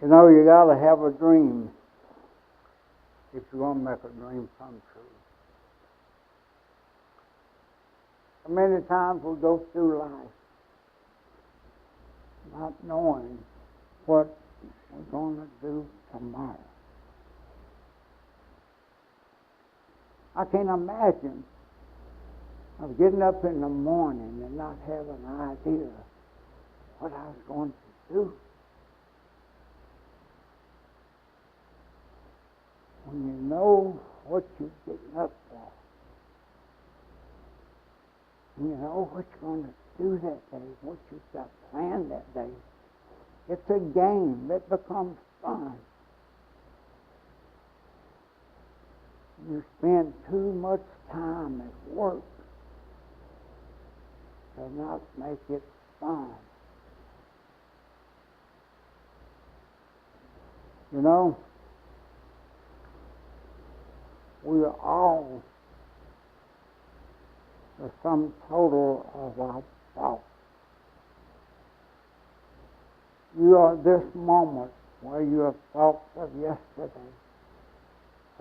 You know, you got to have a dream if you're going to make a dream come true. So many times we go through life not knowing what we're going to do tomorrow. I can't imagine of getting up in the morning and not having an idea what I was going to do. When you know what you're getting up for, and you know what you're going to do that day, what you've got planned that day, it's a game. It becomes fun. You spend too much time at work to not make it fun. You know, we are all the sum total of our thoughts. You are this moment where your thoughts of yesterday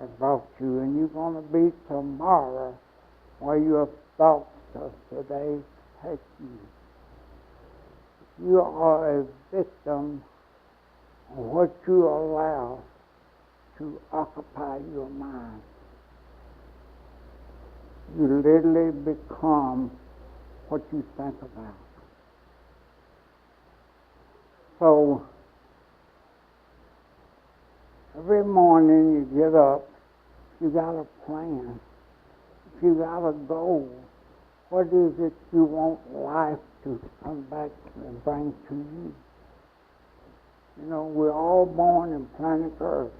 have brought you, and you're going to be tomorrow where your thoughts of today take you. You are a victim of what you allow to occupy your mind. You literally become what you think about. So, every morning you get up, you got a plan, you got a goal. What is it you want life to come back and bring to you? You know, we're all born in planet Earth.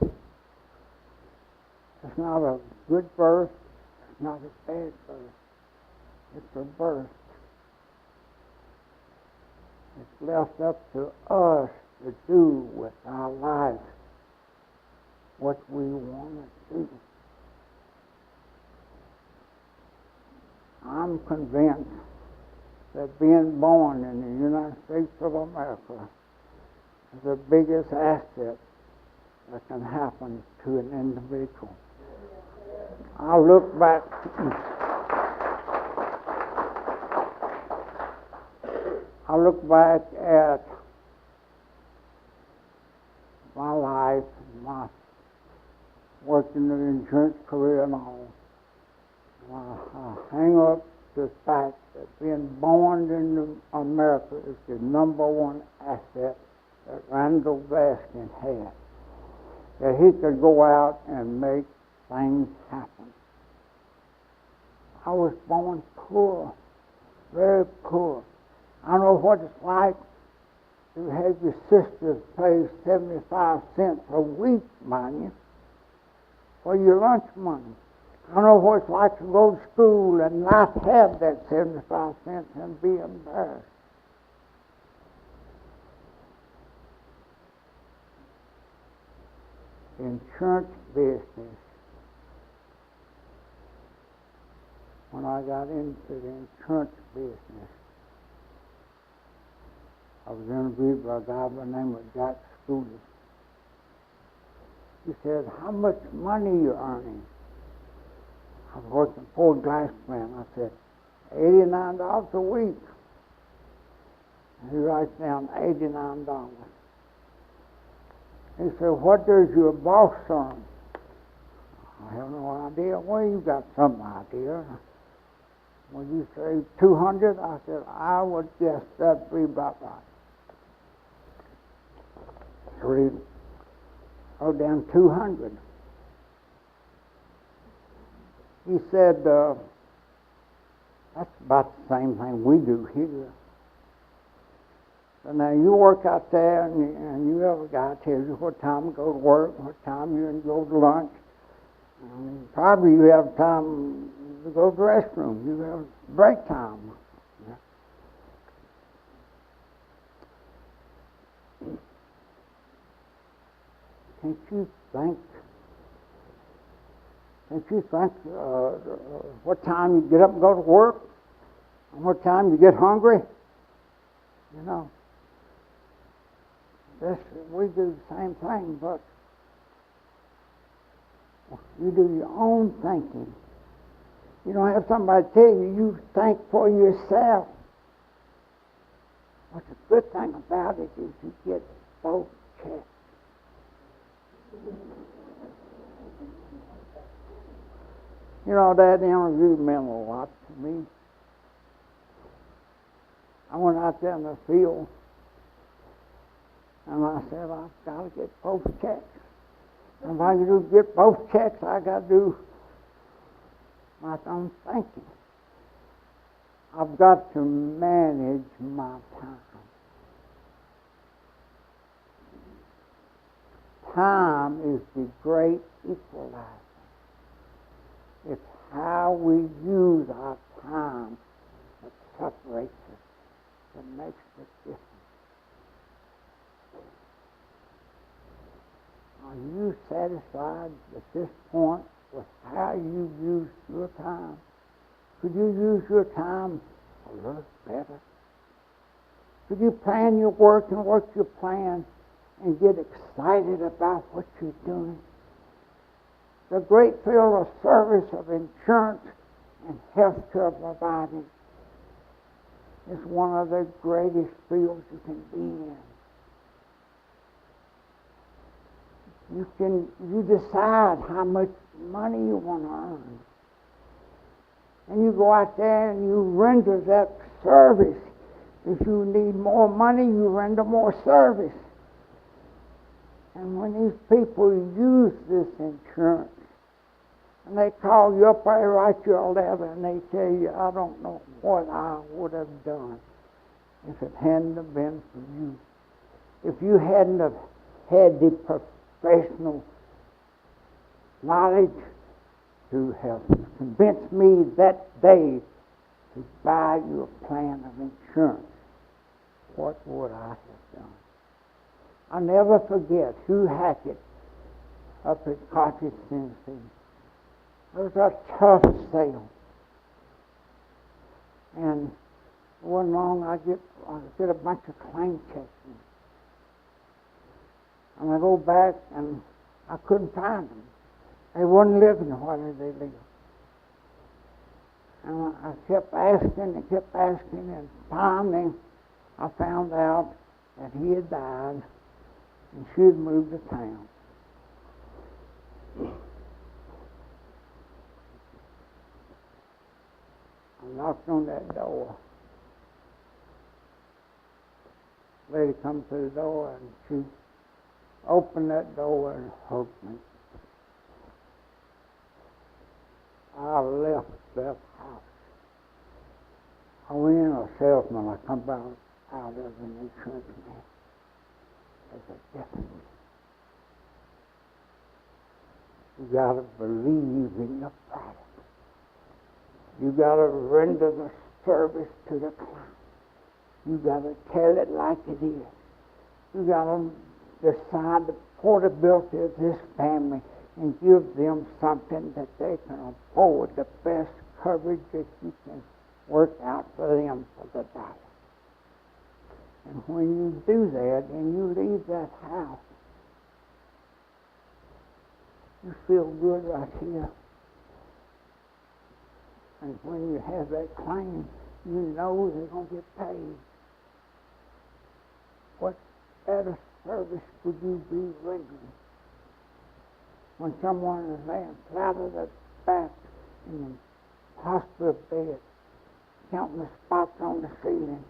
It's not a good birth, it's not a bad birth. It's a birth. It's left up to us to do with our life what we want to do. I'm convinced that being born in the United States of America is the biggest asset that can happen to an individual. I look back at my life, my working in the insurance career and all. I hang up the fact that being born in America is the number one asset that Randall Baskin had. That he could go out and make things happen. I was born poor, very poor. I know what it's like to have your sisters pay 75 cents a week, mind you, for your lunch money. I know what it's like to go to school and not have that 75 cents and be embarrassed. Insurance business. When I got into the insurance business, I was interviewed by a guy by the name of Jack Schooley. He said, "How much money are you earning?" I was working for a glass plant. I said, $89 a week. And he writes down $89. He said, "What does your boss earn?" I have no idea. Well, you got some idea. When you say 200, I said, I would guess that'd be about right. So he wrote down 200. He said, that's about the same thing we do here. So now you work out there and you have a guy tells you what time to go to work, what time you go to lunch. And probably you have time to go to the restroom. You have break time. Can't you think what time you get up and go to work? And what time you get hungry? You know. we do the same thing, but you do your own thinking. You don't have somebody tell you. You think for yourself. What's the good thing about it is you get both checks. You know, that interview meant a lot to me. I went out there in the field, and I said, I've got to get both checks. And if I can get both checks, I got to do my own thinking. I've got to manage my time. Time is the great equalizer. It's how we use our time that separates us, that makes the difference. Are you satisfied at this point with how you use your time? Could you use your time a little better? Could you plan your work and work your plan and get excited about what you're doing? The great field of service of insurance and health care providing is one of the greatest fields you can be in. You decide how much money you want to earn. And you go out there and you render that service. If you need more money, you render more service. And when these people use this insurance, and they call you up, they write you a letter, and they tell you, I don't know what I would have done if it hadn't have been for you. If you hadn't have had the professional knowledge to have convinced me that day to buy you a plan of insurance, what would I have done? I'll never forget Hugh Hackett up at Carthage, Tennessee. It was a tough sale. And it wasn't long I get a bunch of claim checks in. And I go back and I couldn't find them. They wasn't living where they lived. And I kept asking and finally I found out that he had died and she had moved to town. I knocked on that door. The lady come to the door and she opened that door and hugged me. I left that house. I went in a salesman. I come out as an insurance man. There's a difference. You got to believe in your product. You got to render the service to the client. You got to tell it like it is. You got to decide the portability of this family and give them something that they can afford, the best coverage that you can work out for them for the dollar. And when you do that and you leave that house, you feel good right here. And when you have that claim, you know they're going to get paid. What better service would you be rendering? When someone is laying flat on their back in the hospital bed, counting the spots on the ceiling.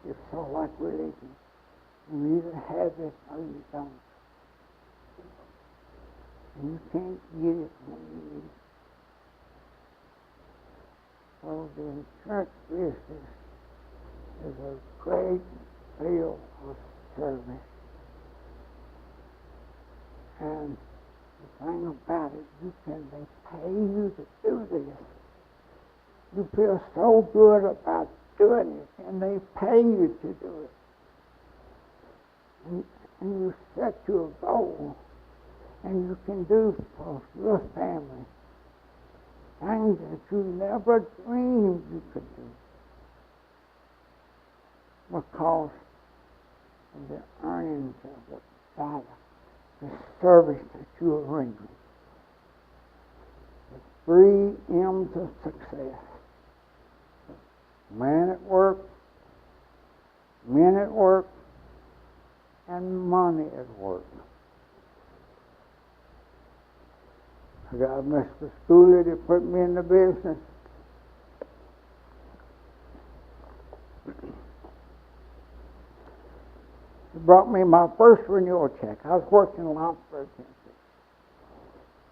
It's so like religion. You either have it or you don't. And you can't get it when you need it. So the insurance business is a great field of service. And the thing about it, they pay you to do this. You feel so good about doing it, and they pay you to do it. And you set your goal, and you can do for your family things that you never dreamed you could do. because of the earnings of the dollar, the service that you are rendering. The 3 M's of success. Man at work, men at work, and money at work. I got Mr. Schooler that put me in the business. He brought me my first renewal check. I was working in Lawrenceburg,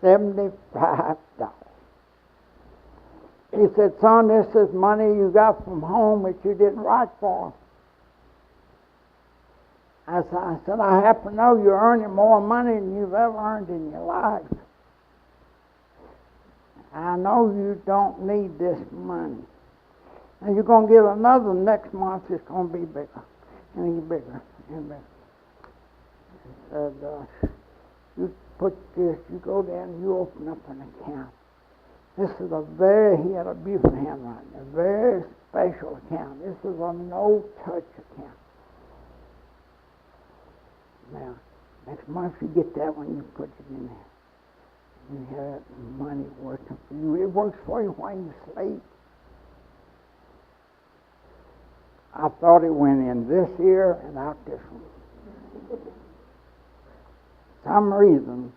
Tennessee. $75. He said, son, this is money you got from home that you didn't write for. I said, I happen to know you're earning more money than you've ever earned in your life. I know you don't need this money. And you're going to get another next month, it's going to be bigger, and bigger, and bigger. He said, you put this, you go down and you open up an account. This is he had a beautiful handwriting, a very special account. This is a no-touch account. Now, next month you get that one, you put it in there. You have that money working for you. It works for you while you sleep. I thought it went in this ear and out this one. Some reason,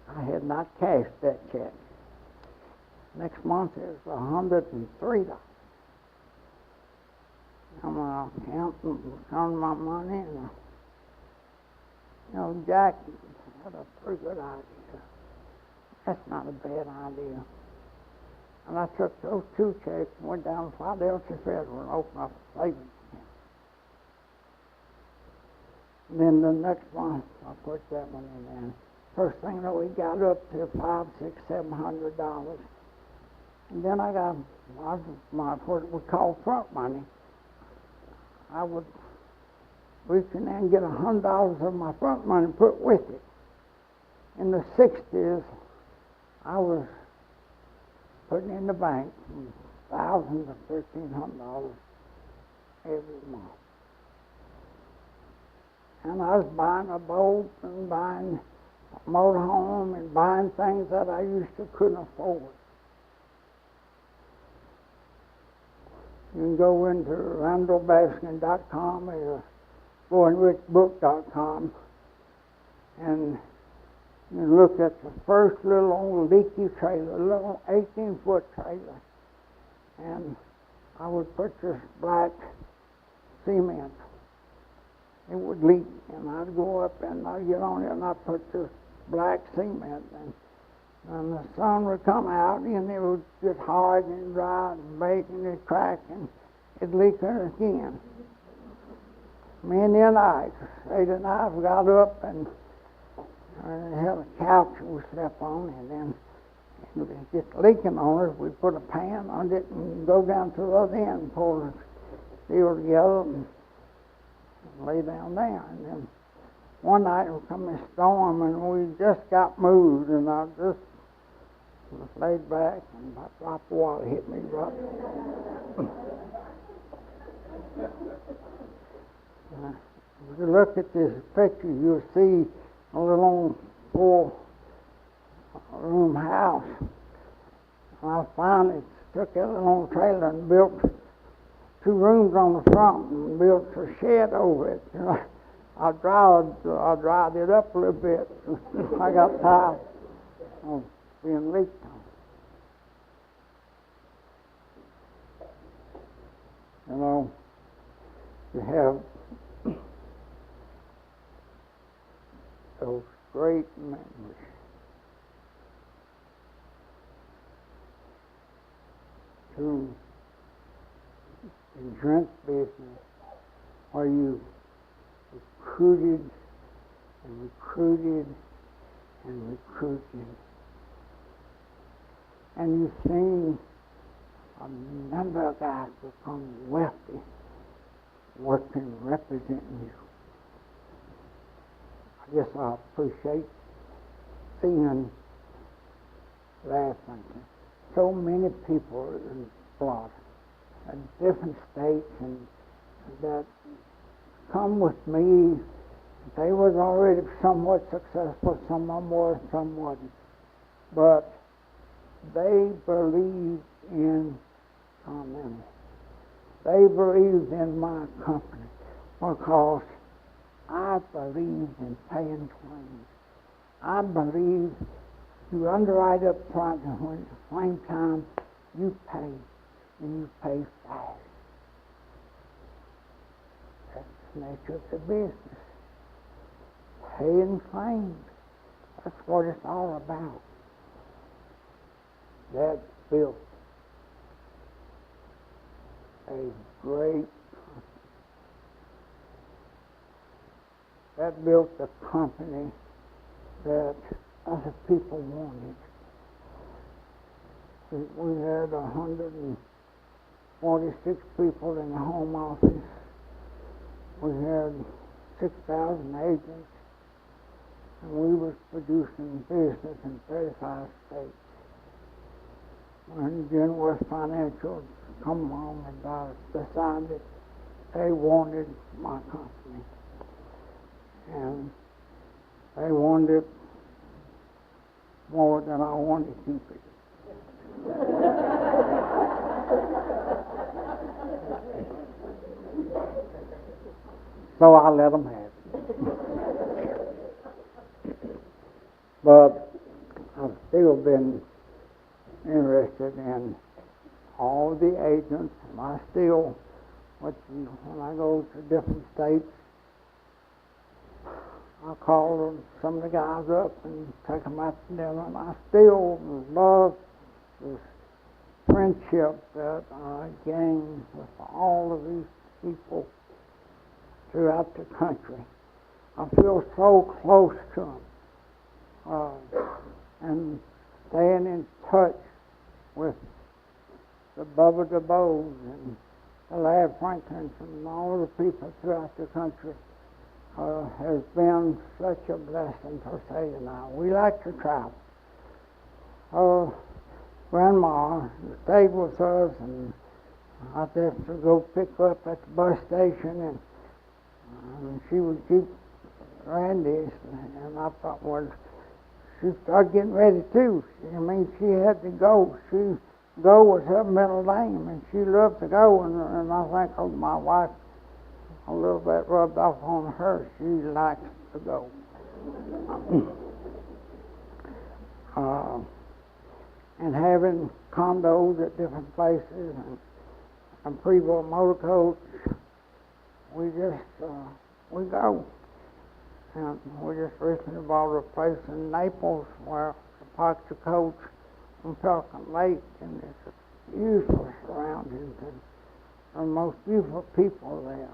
I had not cashed that check. Next month it was $103. I'm an accountant, counting my money, and Jack had a pretty good idea. That's not a bad idea. And I took those 2 checks and went down to Philadelphia Federal and opened up a savings account. And then the next month, I put that one in there. First thing that we got up to $500, $600, $700. And then I got what we call front money. I would reach in there and get $100 of my front money and put with it. In the 60s, I was putting in the bank from $1,000 to $1,300 every month. And I was buying a boat and buying a motorhome and buying things that I used to couldn't afford. You can go into randallbaskin.com or goandrichbook.com and you look at the first little old leaky trailer, a little 18-foot trailer. And I would put this black cement. It would leak, and I'd go up and I'd get on it and I'd put this black cement. And the sun would come out and it would get hard and dry and bake and it'd crack and it'd leak again. Me and the night, Ada and I got up and had a couch that we slept on, and then it was just leaking on it. We put a pan on it and go down to the other end and pull the steel together and lay down there. And then one night it would come a storm and we just got moved, and I just was laid back and about a drop of water hit me right. If you look at this picture, you'll see a little 4-room house. And I finally took that little trailer and built 2 rooms on the front and built a shed over it. You know, I dried it up a little bit. I got tired of being leaked on. You know, you have those great memories. To insurance business where you recruited and recruited and recruited. And you've seen a number of guys become wealthy working, representing you. I guess I appreciate seeing laughing. So many people in Florida, in different states, and that come with me. They was already somewhat successful, some of them were, some wasn't. But they believed in Continental. They believed in my company because I believed in paying claims. I believed you underwrite up front, and when it's claim time, you pay, and you pay fast. That's the nature of the business. Paying claims. That's what it's all about. That built a great company. That built the company that other people wanted. We had 146 people in the home office. We had 6,000 agents, and we was producing business in 35 states. When Genworth Financial come along and decided they wanted my company, and they wanted it more than I wanted to keep it. So I let them have it. But I've still been interested in all the agents, and I still, when I go to different states, I call some of the guys up and take them out to dinner, and I still love this friendship that I gained with all of these people throughout the country. I feel so close to them, and staying in touch with the Bubba DeBoes and the Lad Franklins and all the people throughout the country has been such a blessing for Sadie and I. We like to travel. Grandma stayed with us, and I'd have to go pick her up at the bus station, and she would keep Randy, and I thought, well, she started getting ready too. She had to go. Go was her middle name, and she loved to go, and I think my wife a little bit rubbed off on her. She likes to go. And having condos at different places and pre-built motor coach, we go. And we just recently bought a place in Naples where the parked the coach from Pelican Lake, and it's a beautiful surroundings and the most beautiful people there.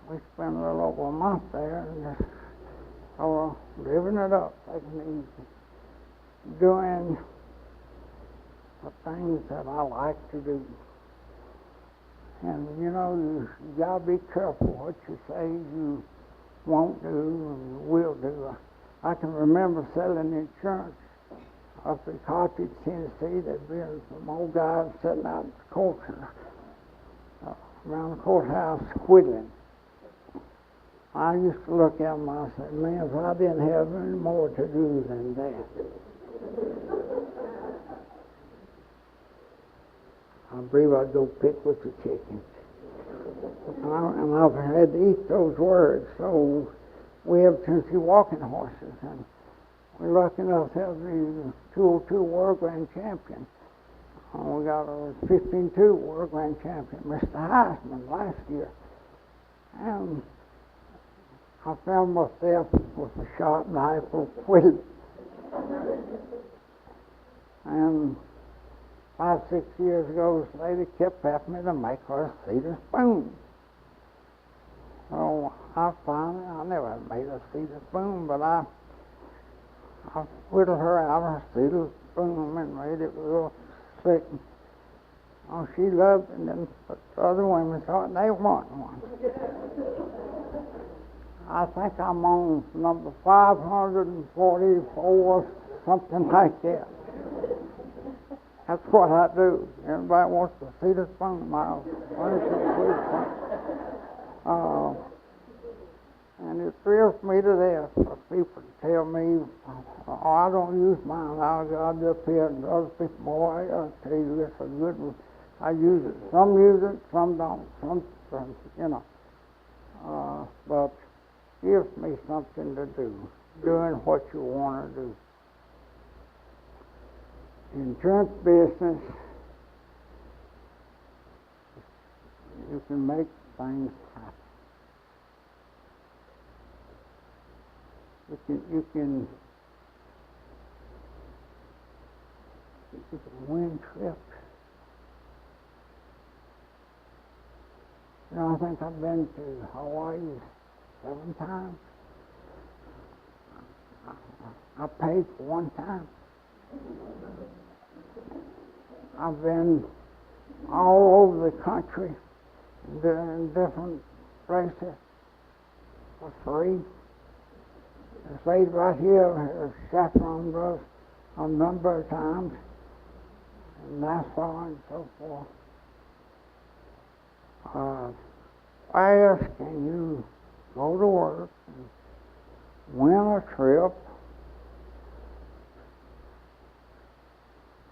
We spent a little over a month there and just living it up, taking it easy, doing the things that I like to do. And you gotta be careful what you say you won't do and you will do. I can remember selling insurance up in Carthage, Tennessee. There'd been some old guys sitting out in the court around the courthouse squiddling. I used to look at them and I said, man, if I didn't have any more to do than that. I believe I'd go pick with the chickens. And I've had to eat those words. So we have Tennessee walking horses, and we're lucky enough to have the 202 World Grand Champion. We got a 15-2 World Grand Champion, Mr. Heisman, last year. And I found myself with a sharp knife or quill. And 5-6 years ago, this lady kept asking me to make her a cedar spoon. So I never made a cedar spoon, but I whittled her out a cedar spoon and made it real slick. Oh, she loved it, and then the other women thought they wanted one. I think I'm on number 544, something like that. That's what I do. Everybody wants to see the spoon. Uh, and it thrills me to death for people to tell me, oh, I don't use mine. I got up here and other people, boy, I'll tell you, it's a good one. I use it. Some use it, some don't. Some you know. But gives me something to do, doing what you want to do. Insurance business, you can make things happen. You can win trips. You know, I think I've been to Hawaii 7 times. I paid for 1 time. I've been all over the country, in different places, for free. This lady right here has chaperoned us a number of times, in Nassau and so forth. Why else can you go to work and win a trip,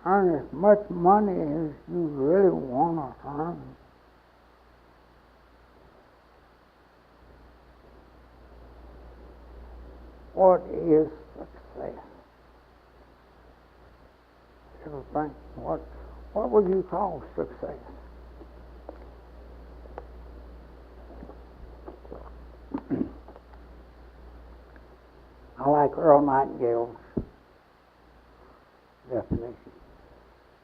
earn as much money as you really want to earn? What is success? You think, what would you call success? I like Earl Nightingale's definition.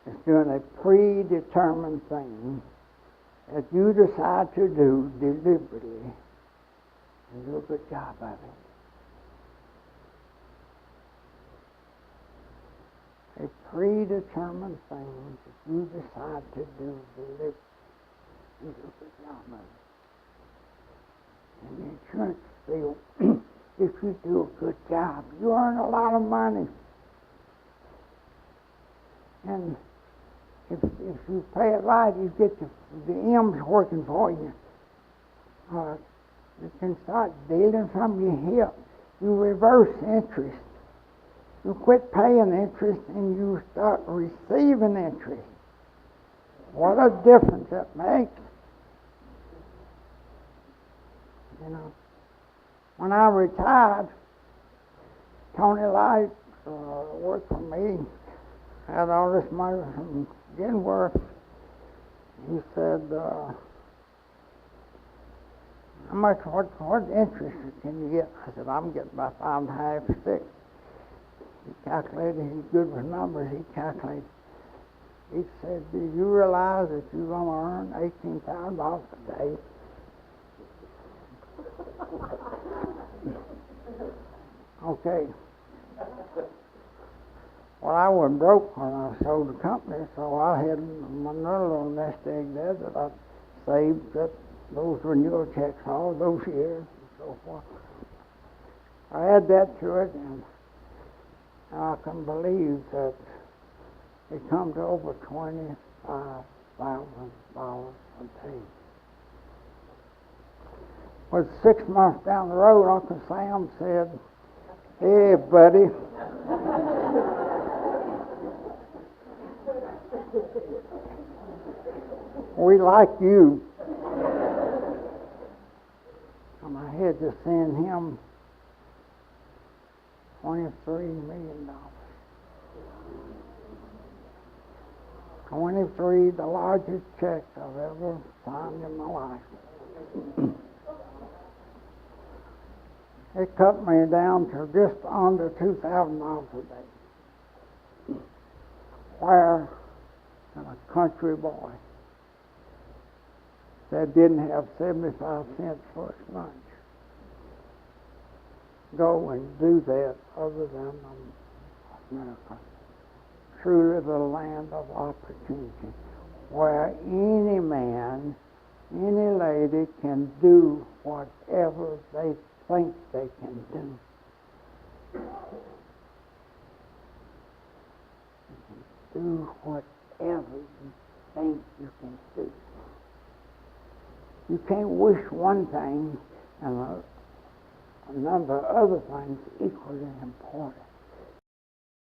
It's doing a predetermined thing that you decide to do deliberately and do a good job of it. A predetermined thing that you decide to do deliberately and do a good job of it. In the insurance field, if you do a good job, you earn a lot of money. And if you pay it right, you get the M's working for you. You can start dealing from your hip. You reverse interest. You quit paying interest and you start receiving interest. What a difference that makes. You know, when I retired, Tony Light worked for me, had all this money from Genworth. He said, how much, what interest can you get? I said, I'm getting about 5.5, 6. He calculated, he's good with numbers, he calculated. He said, do you realize that you're going to earn $18,000 a day? Okay. Well, I was broke when I sold the company, so I had another little nest egg there that I saved up those renewal checks all those years and so forth. I add that to it, and I can believe that it come to over $25,000 a day. Well, 6 months down the road, Uncle Sam said, hey, buddy, we like you. And I had to send him $23 million. 23, the largest check I've ever signed in my life. It cut me down to just under $2,000 a day. Where in a country boy that didn't have 75 cents for his lunch go and do that other than America. Truly the land of opportunity, where any man, any lady can do whatever they think they can do. You can do whatever you think you can do. You can't wish one thing and a number of other things equally important.